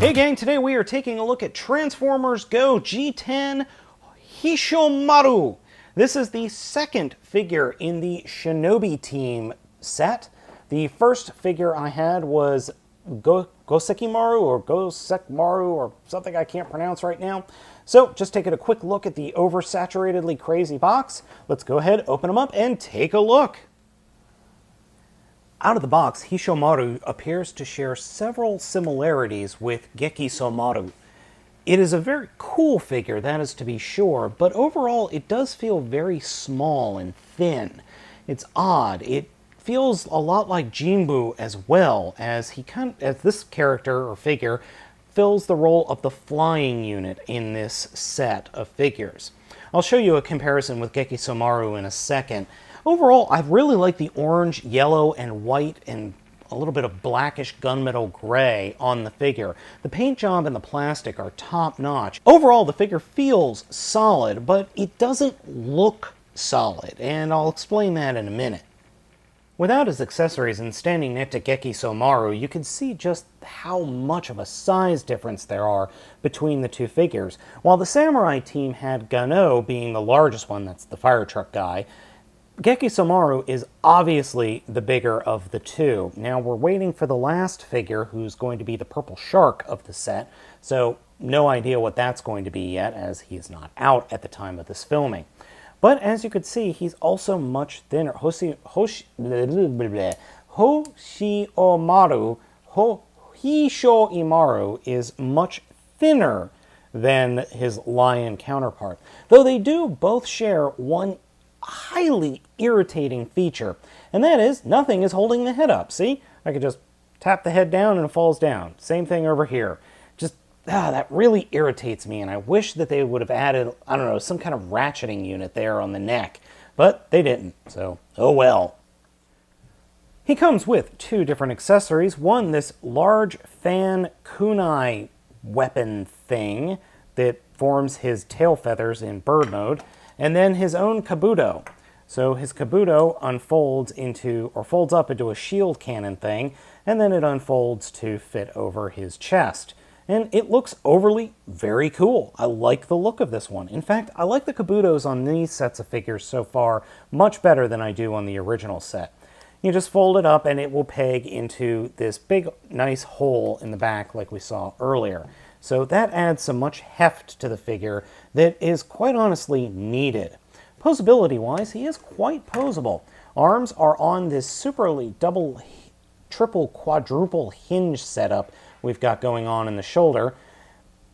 Hey gang, today we are taking a look at Transformers Go G10 Hishoumaru. This is the second figure in the Shinobi team set. The first figure I had was Gosekimaru or Gosekmaru or something I can't pronounce right now. So just taking a quick look at the oversaturatedly crazy box. Let's go ahead, open them up, and take a look. Out of the box, Hishoumaru appears to share several similarities with Gekisomaru. It is a very cool figure, that is to be sure, but overall it does feel very small and thin. It's odd. It feels a lot like Jinbu as well, as this character or figure fills the role of the flying unit in this set of figures. I'll show you a comparison with Gekisomaru in a second. Overall, I really like the orange, yellow, and white, and a little bit of blackish gunmetal gray on the figure. The paint job and the plastic are top-notch. Overall, the figure feels solid, but it doesn't look solid, and I'll explain that in a minute. Without his accessories and standing next to Gekisomaru, you can see just how much of a size difference there are between the two figures. While the Samurai team had Gano being the largest one, that's the fire truck guy, Gekisomaru is obviously the bigger of the two. Now we're waiting for the last figure, who's going to be the purple shark of the set, so no idea what that's going to be yet, as he is not out at the time of this filming. But as you could see, he's also much thinner. Hishoumaru is much thinner than his lion counterpart, though they do both share one highly irritating feature, and that is nothing is holding the head up. See? I could just tap the head down and it falls down. Same thing over here. Just, that really irritates me, and I wish that they would have added, I don't know, some kind of ratcheting unit there on the neck, but they didn't, so oh well. He comes with two different accessories. One, this large fan kunai weapon thing that forms his tail feathers in bird mode, and then his own kabuto. So his kabuto unfolds into, or folds up into a shield cannon thing, and then it unfolds to fit over his chest. And it looks overly very cool. I like the look of this one. In fact, I like the kabutos on these sets of figures so far much better than I do on the original set. You just fold it up and it will peg into this big, nice hole in the back like we saw earlier. So that adds some much heft to the figure that is quite honestly needed. Posability-wise, he is quite posable. Arms are on this superly double, triple, quadruple hinge setup we've got going on in the shoulder.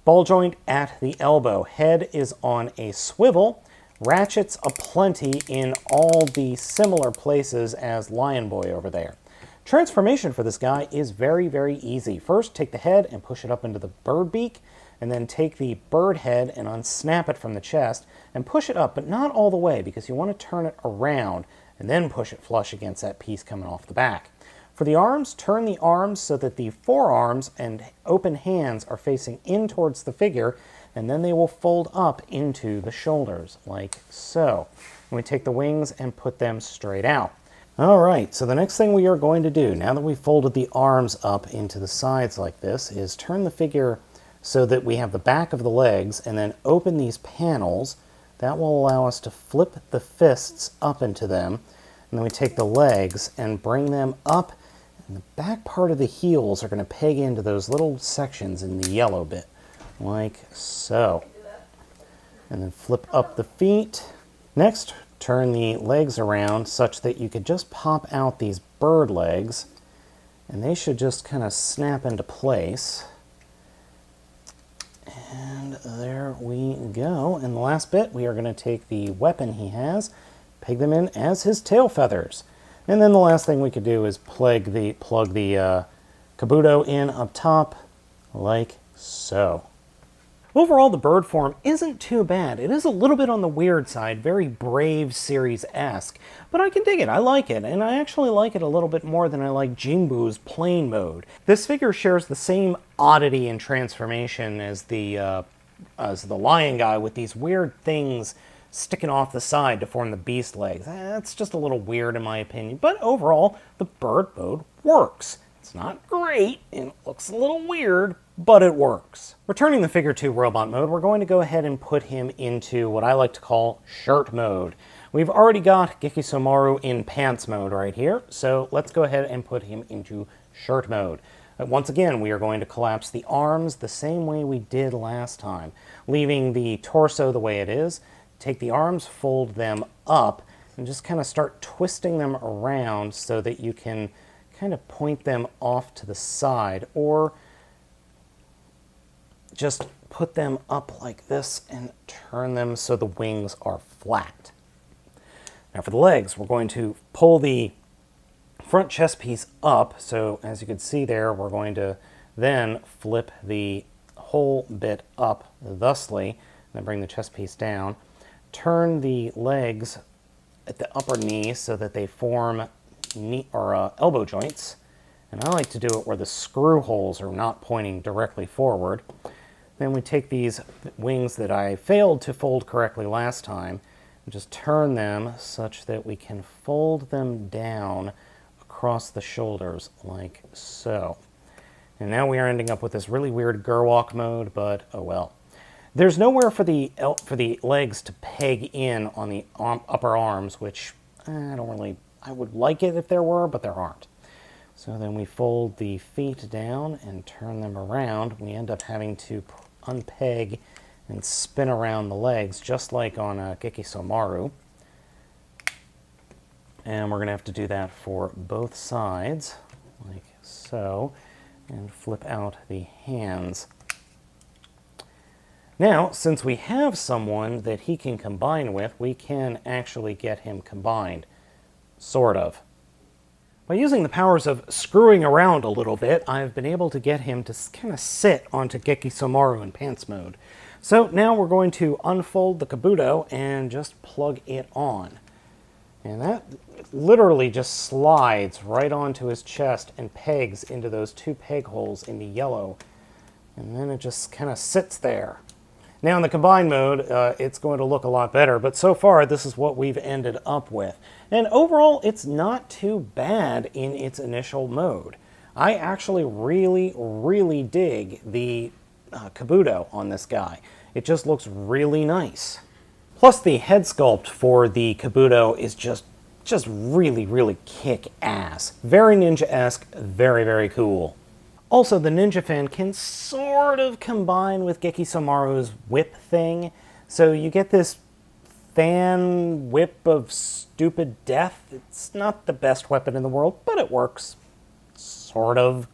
Ball joint at the elbow. Head is on a swivel. Ratchets aplenty in all the similar places as Lion Boy over there. Transformation for this guy is very, very easy. First, take the head and push it up into the bird beak, and then take the bird head and unsnap it from the chest and push it up, but not all the way, because you want to turn it around and then push it flush against that piece coming off the back. For the arms, turn the arms so that the forearms and open hands are facing in towards the figure, and then they will fold up into the shoulders, like so. And we take the wings and put them straight out. Alright, so the next thing we are going to do, now that we've folded the arms up into the sides like this, is turn the figure so that we have the back of the legs, and then open these panels. That will allow us to flip the fists up into them, and then we take the legs and bring them up, and the back part of the heels are going to peg into those little sections in the yellow bit, like so. And then flip up the feet. Next, turn the legs around such that you could just pop out these bird legs, and they should just kind of snap into place. And there we go. And the last bit, we are going to take the weapon he has, peg them in as his tail feathers. And then the last thing we could do is plug the kabuto in up top, like so. Overall, the bird form isn't too bad. It is a little bit on the weird side, very Brave series-esque, but I can dig it. I like it, and I actually like it a little bit more than I like Jinbu's plain mode. This figure shares the same oddity and transformation as the lion guy, with these weird things sticking off the side to form the beast legs. That's just a little weird in my opinion, but overall, the bird mode works. It's not great, and it looks a little weird, but it works. Returning the Figure 2 robot mode, we're going to go ahead and put him into what I like to call shirt mode. We've already got Hishoumaru in pants mode right here, so let's go ahead and put him into shirt mode. Once again, we are going to collapse the arms the same way we did last time, leaving the torso the way it is. Take the arms, fold them up, and just kind of start twisting them around so that you can kind of point them off to the side, or just put them up like this and turn them so the wings are flat. Now for the legs, we're going to pull the front chest piece up, so as you can see there, we're going to then flip the whole bit up thusly, then bring the chest piece down, turn the legs at the upper knee so that they form knee or elbow joints, and I like to do it where the screw holes are not pointing directly forward. Then we take these wings that I failed to fold correctly last time and just turn them such that we can fold them down across the shoulders like so. And now we are ending up with this really weird Gerwalk mode, but oh well. There's nowhere for the legs to peg in on the upper arms, which I would like it if there were, but there aren't. So then we fold the feet down and turn them around. We end up having to unpeg and spin around the legs, just like on Hishoumaru. And we're going to have to do that for both sides, like so, and flip out the hands. Now, since we have someone that he can combine with, we can actually get him combined. Sort of. By using the powers of screwing around a little bit, I've been able to get him to kind of sit onto Hishoumaru in pants mode. So now we're going to unfold the kabuto and just plug it on. And that literally just slides right onto his chest and pegs into those two peg holes in the yellow. And then it just kind of sits there. Now in the combined mode, it's going to look a lot better, but so far this is what we've ended up with. And overall, it's not too bad in its initial mode. I actually really dig the kabuto on this guy. It just looks really nice. Plus the head sculpt for the kabuto is just really kick-ass. Very ninja-esque, very cool. Also, the ninja fan can sort of combine with Hishoumaru's whip thing, so you get this fan whip of stupid death. It's not the best weapon in the world, but it works. Sort of.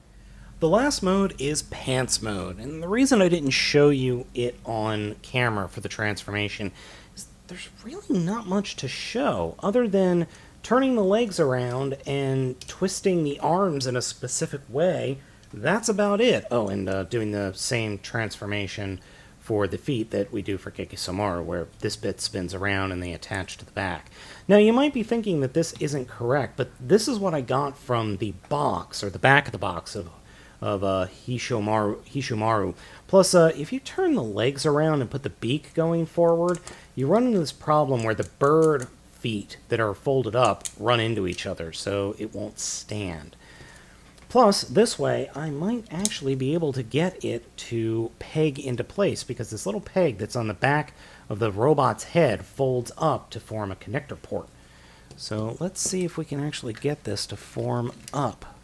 The last mode is pants mode, and the reason I didn't show you it on camera for the transformation is there's really not much to show, other than turning the legs around and twisting the arms in a specific way. That's about it. Oh, and doing the same transformation for the feet that we do for Hishoumaru, where this bit spins around and they attach to the back. Now, you might be thinking that this isn't correct, but this is what I got from the box, or the back of the box of Hishoumaru. Plus, if you turn the legs around and put the beak going forward, you run into this problem where the bird feet that are folded up run into each other, so it won't stand. Plus, this way, I might actually be able to get it to peg into place, because this little peg that's on the back of the robot's head folds up to form a connector port. So let's see if we can actually get this to form up.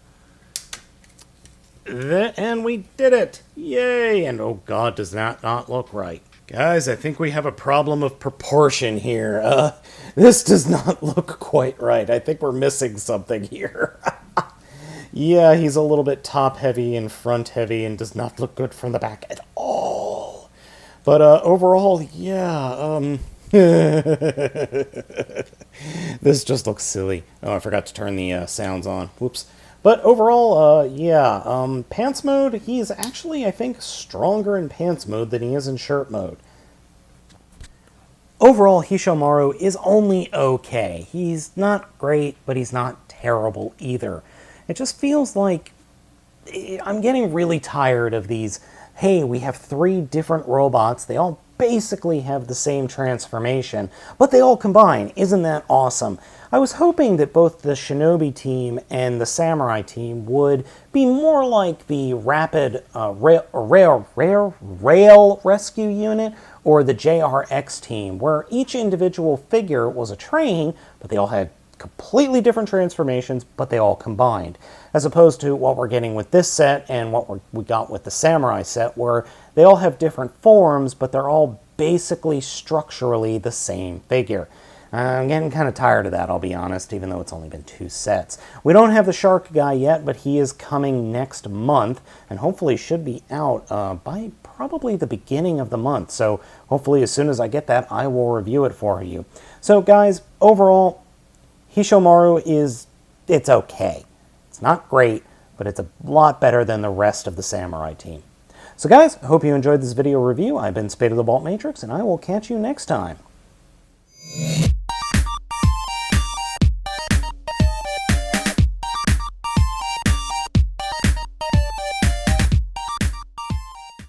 And we did it! Yay! And oh god, does that not look right. Guys, I think we have a problem of proportion here. This does not look quite right. I think we're missing something here. Yeah, he's a little bit top-heavy and front-heavy and does not look good from the back at all. But overall, yeah, this just looks silly. Oh, I forgot to turn the sounds on. Whoops. But overall, yeah, pants mode, he's actually, I think, stronger in pants mode than he is in shirt mode. Overall, Hishoumaru is only okay. He's not great, but he's not terrible either. It just feels like I'm getting really tired of these, hey, we have 3 different robots, they all basically have the same transformation, but they all combine. Isn't that awesome? I was hoping that both the Shinobi team and the Samurai team would be more like the Rapid Rail Rescue Unit or the JRX team, where each individual figure was a train, but they all had completely different transformations, but they all combined. As opposed to what we're getting with this set and what we got with the Samurai set, where they all have different forms, but they're all basically structurally the same figure. I'm getting kind of tired of that, I'll be honest, even though it's only been 2 sets. We don't have the Shark guy yet, but he is coming next month, and hopefully should be out by probably the beginning of the month. So hopefully as soon as I get that, I will review it for you. So guys, overall, Hishoumaru it's okay. It's not great, but it's a lot better than the rest of the Samurai team. So guys, I hope you enjoyed this video review. I've been Spade of the Baltmatrix, and I will catch you next time.